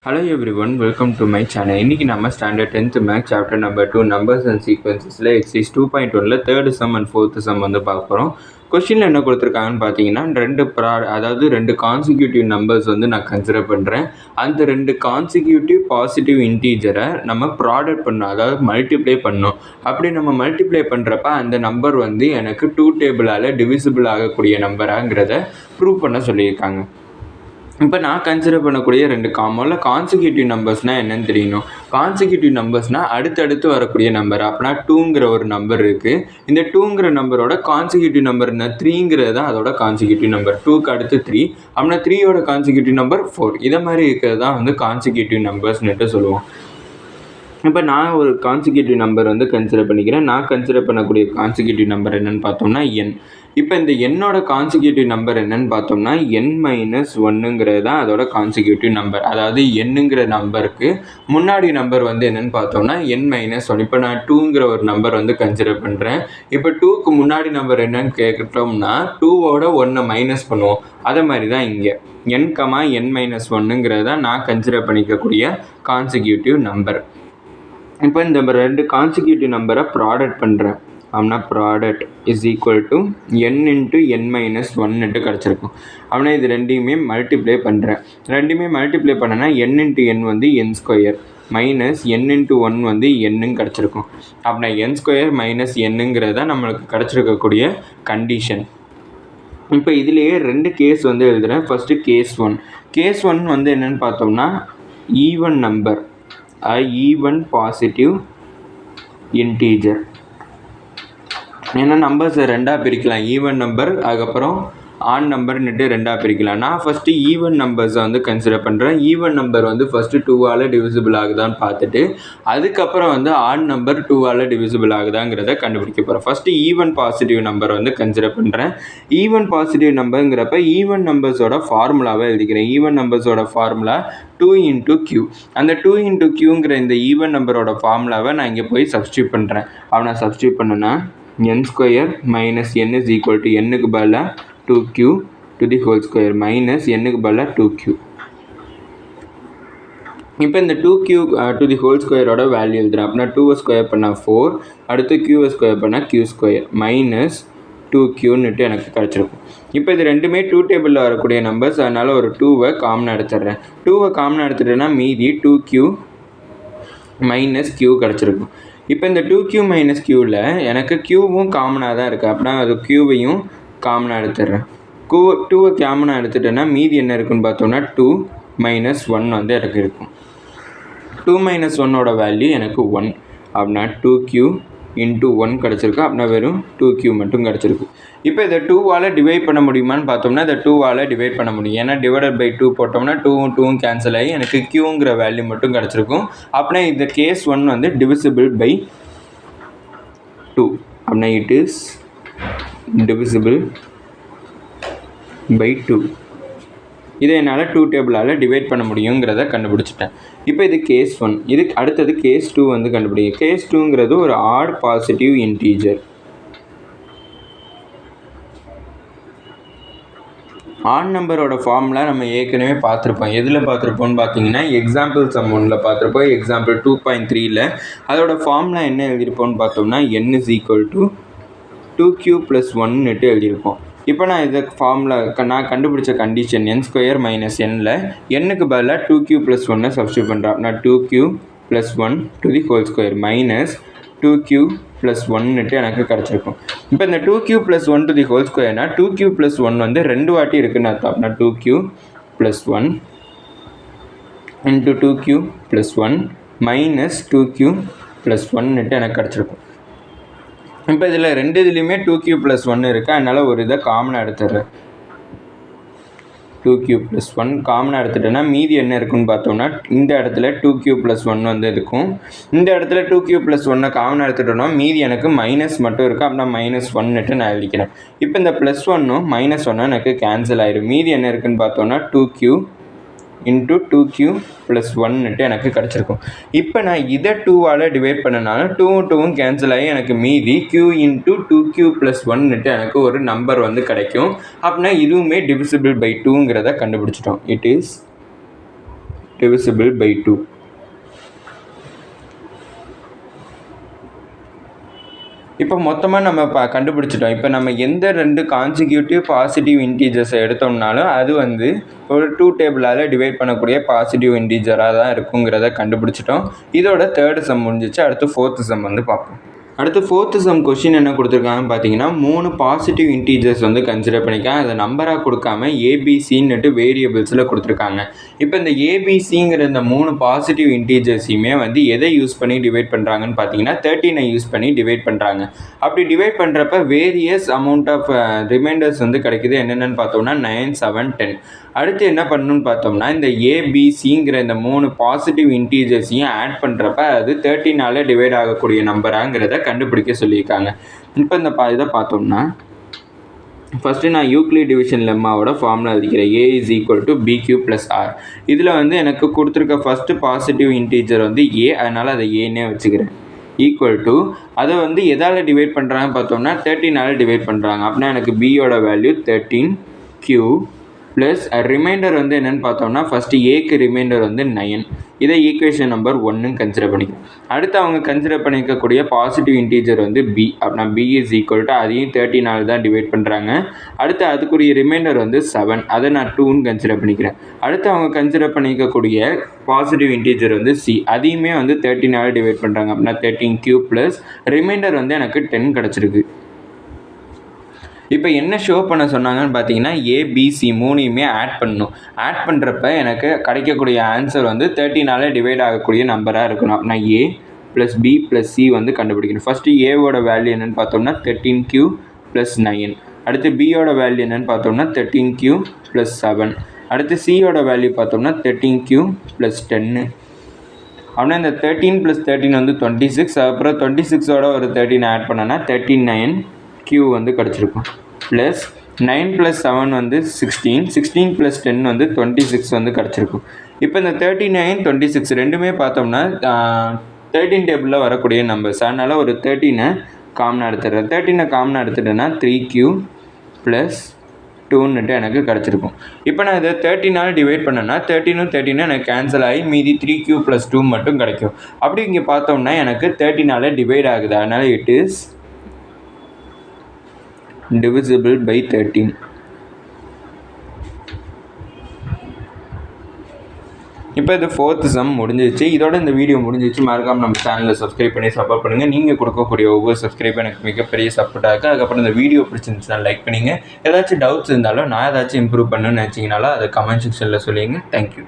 Hello everyone, welcome to my channel. இன்னைக்கு நம்ம standard 10th maths chapter number 2 numbers and சீக்வன்சஸில் exercise 2.1ல third sum and fourth sum வந்து பார்க்க போகிறோம். கொஸ்டினில் என்ன கொடுத்துருக்காங்கன்னு பார்த்தீங்கன்னா ரெண்டு கான்சிக்யூட்டிவ் நம்பர்ஸ் வந்து நான் கன்சிடர் பண்ணுறேன். அந்த ரெண்டு கான்சிக்யூட்டிவ் பாசிட்டிவ் இன்டீஜரை நம்ம ப்ராடக்ட் பண்ணோம், அதாவது மல்டிப்ளை பண்ணோம். அப்படி நம்ம மல்டிப்ளை பண்ணுறப்ப அந்த நம்பர் வந்து எனக்கு 2 டேபிளால் டிவிசிபிள் ஆகக்கூடிய நம்பராங்கிறத ப்ரூவ் பண்ண சொல்லியிருக்காங்க. இப்போ நான் கன்சிடர் பண்ணக்கூடிய ரெண்டு கான்சிக்யூட்டிவ் நம்பர்ஸ்னால் என்னென்னு தெரியணும். கான்சிக்யூட்டிவ் நம்பர்ஸ்னால் அடுத்தடுத்து வரக்கூடிய நம்பர். அப்படின்னா 2ங்கிற ஒரு நம்பர் இருக்குது. இந்த 2ங்கிற நம்பரோட கான்சிக்யூட்டிவ் நம்பர் என்ன, 3ங்கிறது தான் அதோட கான்சிக்யூட்டிவ் நம்பர். 2க்கு அடுத்து 3, அப்படின்னா 3யோட கான்சிக்யூட்டிவ் நம்பர் 4. இதை மாதிரி இருக்கிறது தான் வந்து கான்சிக்யூட்டிவ் நம்பர்ஸ்னுட்டு சொல்லுவோம். இப்போ நான் ஒரு கான்சிக்யூட்டிவ் நம்பர் வந்து கன்சிடர் பண்ணிக்கிறேன். நான் கன்சிடர் பண்ணக்கூடிய கான்சிக்யூட்டிவ் நம்பர் என்னென்னு பார்த்தோம்னா என். இப்போ இந்த என்னோட கான்சிக்யூட்டிவ் நம்பர் என்னென்னு பார்த்தோம்னா n-1ங்கிறது தான் அதோட கான்சிக்யூட்டிவ் நம்பர். அதாவது என்னங்கிற நம்பருக்கு முன்னாடி நம்பர் வந்து என்னென்னு பார்த்தோம்னா n-1. இப்போ நான் 2ங்கிற ஒரு நம்பர் வந்து கன்சிடர் பண்ணுறேன். இப்போ 2க்கு முன்னாடி நம்பர் என்னன்னு கேட்டோம்னா 2வோட 1 மைனஸ் பண்ணுவோம். அதே மாதிரி தான் இங்கே n-1ங்கிறது தான் நான் கன்சிடர் பண்ணிக்கக்கூடிய கான்சிக்யூட்டிவ் நம்பர். இப்போ இந்த ரெண்டு கான்சிக்யூட்டிவ் நம்பரை ப்ராடக்ட் பண்ணுறேன். அப்படின்னா product is equal to n into n-1 கிடச்சிருக்கும். அப்படின்னா இது ரெண்டையுமே மல்டிப்ளை பண்ணுறேன். ரெண்டுமே மல்டிப்ளை பண்ணேன்னா n இன்ட்டு n வந்து n² மைனஸ் n இன்ட்டு 1 வந்து n கிடச்சிருக்கும். அப்படின்னா n² மைனஸ் nங்கிறது தான் நம்மளுக்கு கிடச்சிருக்கக்கூடிய கண்டிஷன். இப்போ இதுலேயே ரெண்டு கேஸ் வந்து எழுதுகிறேன். ஃபஸ்ட்டு கேஸ் ஒன் வந்து என்னென்னு பார்த்தோம்னா even number, even positive integer. ஏன்னா நம்பர்ஸை ரெண்டாக பிரிக்கலாம், ஈவன் நம்பர் அதுக்கப்புறம் ஆட் நம்பர்னுட்டு ரெண்டாக பிரிக்கலாம். நான் ஃபஸ்ட்டு ஈவன் நம்பர்ஸை வந்து கன்சிடர் பண்ணுறேன். ஈவன் நம்பர் வந்து ஃபஸ்ட்டு 2ஆல் டிவிசிபிள் ஆகுதான்னு பார்த்துட்டு அதுக்கப்புறம் வந்து ஆட் நம்பர் 2ஆல் டிவிசிபிள் ஆகுதாங்கிறத கண்டுபிடிக்க போகிறேன். ஃபஸ்ட்டு ஈவன் பாசிட்டிவ் நம்பர் வந்து கன்சிடர் பண்ணுறேன். ஈவன் பாசிட்டிவ் நம்பருங்கிறப்ப ஈவன் நம்பர்ஸோட ஃபார்முலாவை எழுதிக்கிறேன். ஈவன் நம்பர்ஸோட ஃபார்முலா 2 இன்ட்டு q. அந்த 2 இன்ட்டு qங்கிற இந்த ஈவன் நம்பரோட ஃபார்முலாவை நான் இங்கே போய் சப்ஸ்டியூட் பண்ணுறேன். அவனை நான் சப்ஸ்டியூட் பண்ணுன்னா n² minus n is equal to n-க்கு பதிலாக 2q to the whole square minus n-க்கு பதிலாக 2q. இப்போ இந்த 2q to the whole squareோட வேல்யூ எழுதுறேன். அப்படின்னா 2 ஸ்கொயர் பண்ணால் 4, அடுத்து q ஸ்கொயர் பண்ணால் q² மைனஸ் 2qன்னுட்டு எனக்கு கிடச்சிருக்கும். இப்போ இது ரெண்டுமே 2 டேபிளில் வரக்கூடிய நம்பர்ஸ், அதனால் ஒரு 2வை காமனாக எடுத்துடுறேன். 2வை காமனாக எடுத்துட்டேன்னா மீதி 2q மைனஸ் q கிடச்சிருக்கும். இப்போ இந்த 2q மைனஸ் q-ல் எனக்கு q-வும் காமனாக தான் இருக்குது. அப்படின்னா அது q-வையும் காமனாக எடுத்துடுறேன். 2வை காமனாக எடுத்துட்டேன்னா மீதி என்ன இருக்குன்னு பார்த்தோம்னா 2 மைனஸ் 1 வந்து எனக்கு இருக்கும். 2 மைனஸ் 1ஓட வேல்யூ எனக்கு 1. அப்படின்னா 2q இன்ட்டு 1 கிடச்சிருக்கு. அப்படின்னா வெறும் 2q மட்டும் கிடச்சிருக்கு. இப்போ இதை 2ஆல் டிவைட் பண்ண முடியுமான்னு பார்த்தோம்னா இதை 2ஆல் டிவைட் பண்ண முடியும். ஏன்னா டிவைடட் பை 2 போட்டோம்னா 2வும் கேன்சல் ஆகி எனக்கு q-ங்கிற வேல்யூ மட்டும் கிடச்சிருக்கும். அப்படின்னா இந்த கேஸ் 1 வந்து டிவிசிபிள் பை 2. அப்படின்னா இட் இஸ் divisible by 2. இதை என்னால் 2 டேபிளால் டிவைட் பண்ண முடியுங்கிறத கண்டுபிடிச்சிட்டேன். இப்போ இது கேஸ் 1. இதுக்கு அடுத்தது கேஸ் 2 வந்து கண்டுபிடிக்கும். கேஸ் 2ங்கிறது ஒரு ஆட் பாசிட்டிவ் இன்டீஜர். ஆட் நம்பரோட ஃபார்முலா நம்ம ஏற்கனவே பார்த்துருப்போம். எதில் பார்த்துருப்போம்னு பார்த்தீங்கன்னா எக்ஸாம்பிள் சம் 1ல் பார்த்துருப்போம். எக்ஸாம்பிள் 2.3ல் அதோட ஃபார்முலா என்ன எழுதியிருப்போம்னு பார்த்தோம்னா n is equal to 2q + 1ன்னுட்டு எழுதியிருப்போம். இப்போ நான் இதை ஃபார்முலா நான் கண்டுபிடிச்ச கண்டிஷன் n² மைனஸ் n-ல் n-க்கு பதிலாக 2q + 1 சப்ஸ்டியூட் பண்ணுறேன். நான் 2q + 1 to the whole square minus 2q + 1ன்னுட்டு எனக்கு கிடச்சிருக்கும். இப்போ இந்த 2q + 1 to the whole square-னா 2q + 1 வந்து 2 வாட்டி இருக்குன்னு அர்த்தம். அப்படின்னா 2q + 1 into 2q + 1 minus 2q + 1ன்னுட்டு எனக்கு கிடச்சிருக்கும். இப்போ இதில் ரெண்டு இதுலேயுமே 2q + 1 இருக்குது. அதனால் ஒரு இதை காமனாக எடுத்துடுறேன். 2q + 1 காமனாக எடுத்துட்டேன்னா மீதி என்ன இருக்குன்னு பார்த்தோம்னா இந்த இடத்துல 2q + 1 வந்து இருக்கும். இந்த இடத்துல 2q + 1 காமனாக எடுத்துட்டோம்னா மீதி எனக்கு மைனஸ் மட்டும் இருக்குது. அப்படின்னா -1ன்னுட்டு நான் எழுதிக்கிறேன். இப்போ இந்த +1ம் -1 எனக்கு கேன்சல் ஆயிடும். மீதி என்ன இருக்குன்னு பார்த்தோம்னா 2q இன்ட்டு 2q + 1ன்னுட்டு எனக்கு கிடச்சிருக்கும். இப்போ நான் இதை 2ஆல் டிவைட் பண்ணனால 2வும் கேன்சல் ஆகி எனக்கு மீதி q இன்ட்டு 2q + 1ன்னுட்டு எனக்கு ஒரு நம்பர் வந்து கிடைக்கும். அப்படின்னா இதுவுமே டிவிசிபிள் பை 2ங்கிறத கண்டுபிடிச்சிட்டோம். It is divisible by 2. இப்போ மொத்தமாக நம்ம கண்டுபிடிச்சிட்டோம். இப்போ நம்ம எந்த 2 கான்சிக்யூட்டிவ் பாசிட்டிவ் இன்டீஜர்ஸை எடுத்தோம்னாலும் அது வந்து ஒரு 2 டேபிளால் டிவைட் பண்ணக்கூடிய பாசிட்டிவ் இன்டீஜராக தான் இருக்குங்கிறத கண்டுபிடிச்சிட்டோம். இதோட 3rd சம் முடிஞ்சிச்சு. அடுத்து 4th சம் வந்து பார்ப்போம். அடுத்து 4th சம் கொஷின் என்ன கொடுத்துருக்காங்கன்னு பார்த்தீங்கன்னா 3 பாசிட்டிவ் இன்டீஜர்ஸ் வந்து கன்சிடர் பண்ணிக்காங்க. அதை நம்பராக கொடுக்காம ஏபிசின்னுட்டு வேரியபிள்ஸில் கொடுத்துருக்காங்க. இப்போ இந்த ஏபிசிங்கிற இந்த 3 பாசிட்டிவ் இன்டீஜர்ஸையுமே வந்து எதை யூஸ் பண்ணி டிவைட் பண்ணுறாங்கன்னு பார்த்தீங்கன்னா 13 யூஸ் பண்ணி டிவைட் பண்ணுறாங்க. அப்படி டிவைட் பண்ணுறப்ப வேரியஸ் அமௌண்ட் ஆஃப் ரிமைண்டர்ஸ் வந்து கிடைக்குது. என்னென்னு பார்த்தோம்னா 9, 7, 10. அடுத்து என்ன பண்ணணும்னு பார்த்தோம்னா இந்த ஏபிசிங்கிற இந்த 3 பாசிட்டிவ் இன்டீஜர்ஸையும் ஆட் பண்ணுறப்ப அது 13ஆல் டிவைட் ஆகக்கூடிய நம்பராங்கிறத கண்டுபிடிக்க சொல்லியிருக்காங்க. இப்போ இந்த இதை பார்த்தோம்னா ஃபஸ்ட்டு நான் யூக்ளிட் டிவிஷன் லெம்மாவோட ஃபார்முலா எழுதிக்கிறேன். A is equal to BQ plus R. இதில் வந்து எனக்கு கொடுத்துருக்க ஃபஸ்ட்டு பாசிட்டிவ் இன்டீஜர் வந்து A, அதனால் அதை ஏன்னே வச்சுக்கிறேன். ஈக்குவல் டு அதை வந்து எதால் டிவைட் பண்ணுறாங்கன்னு பார்த்தோம்னா 13ஆல் டிவைட் பண்ணுறாங்க. அப்படின்னா எனக்கு பியோட வேல்யூ 13Q ப்ளஸ் ரிமைண்டர் வந்து என்னென்னு பார்த்தோம்னா ஃபஸ்ட்டு ஏக்கு ரிமைண்டர் வந்து 9. இதை ஈக்குவேஷன் நம்பர் 1 கன்சிடர் பண்ணிக்கிறேன். அடுத்து அவங்க கன்சிடர் பண்ணிக்கக்கூடிய பாசிட்டிவ் இன்டீஜர் வந்து B. அப்படின்னா B இஸ் ஈக்குவல் டு அதையும் 13ஆல் தான் டிவைட் பண்ணுறாங்க. அடுத்து அதுக்குரிய ரிமைண்டர் வந்து 7. அதை நான் 2ன்னு கன்சிடர் பண்ணிக்கிறேன். அடுத்து அவங்க கன்சிடர் பண்ணிக்கக்கூடிய பாசிட்டிவ் இன்டீஜர் வந்து C. அதையுமே வந்து 13ஆல் டிவைட் பண்ணுறாங்க. அப்படின்னா 13Q ப்ளஸ் ரிமைண்டர் வந்து எனக்கு 10 கிடச்சிருக்கு. இப்போ என்ன ஷோ பண்ண சொன்னாங்கன்னு பார்த்தீங்கன்னா ஏபிசி 3யுமே ஆட் பண்ணணும். ஆட் பண்ணுறப்ப எனக்கு கிடைக்கக்கூடிய ஆன்சர் வந்து 13ஆல் டிவைட் ஆகக்கூடிய நம்பராக இருக்கணும். அப்படின்னா A plus B plus C வந்து கண்டுபிடிக்கணும். ஃபஸ்ட்டு ஏவோட வேல்யூ என்னென்னு பார்த்தோம்னா 13Q ப்ளஸ் 9. அடுத்து பியோட வேல்யூ என்னென்னு பார்த்தோம்னா 13Q ப்ளஸ் 7. அடுத்து சியோட வேல்யூ பார்த்தோம்னா 13Q ப்ளஸ் 10. அப்படின்னா இந்த 13 ப்ளஸ் 13 வந்து 26. அப்புறம் 26ஓட ஒரு 13 ஆட் பண்ணோன்னா 39Q வந்து கிடச்சிருக்கும். ப்ளஸ் 9 ப்ளஸ் 7 வந்து 16. 16 ப்ளஸ் 10 வந்து 26 வந்து கிடச்சிருக்கும். இப்போ இந்த 39, 26 ரெண்டுமே பார்த்தோம்னா 13 டேபிளில் வரக்கூடிய நம்பர்ஸ். அதனால் ஒரு 13 காமனாக எடுத்துடுறேன். 13 காமனாக எடுத்துட்டேன்னா 3Q ப்ளஸ் 2ன்னுட்டு எனக்கு கிடச்சிருக்கும். இப்போ நான் இதை 13ஆல் டிவைட் பண்ணேன்னா 13 எனக்கு கேன்சல் ஆகி மீதி 3Q ப்ளஸ் 2 மட்டும் கிடைக்கும். அப்படி இங்கே பார்த்தோம்னா எனக்கு 13ஆல் டிவைட் ஆகுது. அதனால் இட் இஸ் divisible by 13. இப்போ இது 4th சம் முடிஞ்சிச்சு. இதோட இந்த வீடியோ முடிஞ்சிச்சு. மறக்காமல் நம்ம சேனலை சப்ஸ்கிரைப் பண்ணி சப்போர்ட் பண்ணுங்கள். நீங்கள் கொடுக்கக்கூடிய ஒவ்வொரு சப்ஸ்கிரைப் எனக்கு மிகப்பெரிய சப்போர்ட்டாக இருக்குது. அதுக்கப்புறம் இந்த வீடியோ பிடிச்சிருந்துச்சுன்னா லைக் பண்ணிங்க. ஏதாச்சும் டவுட்ஸ் இருந்தாலும் நான் ஏதாச்சும் இம்ப்ரூவ் பண்ணணும்னு நினச்சிங்கனாலும் அதை கமெண்ட் செக்ஷனில் சொல்லிங்க. தேங்க்யூ.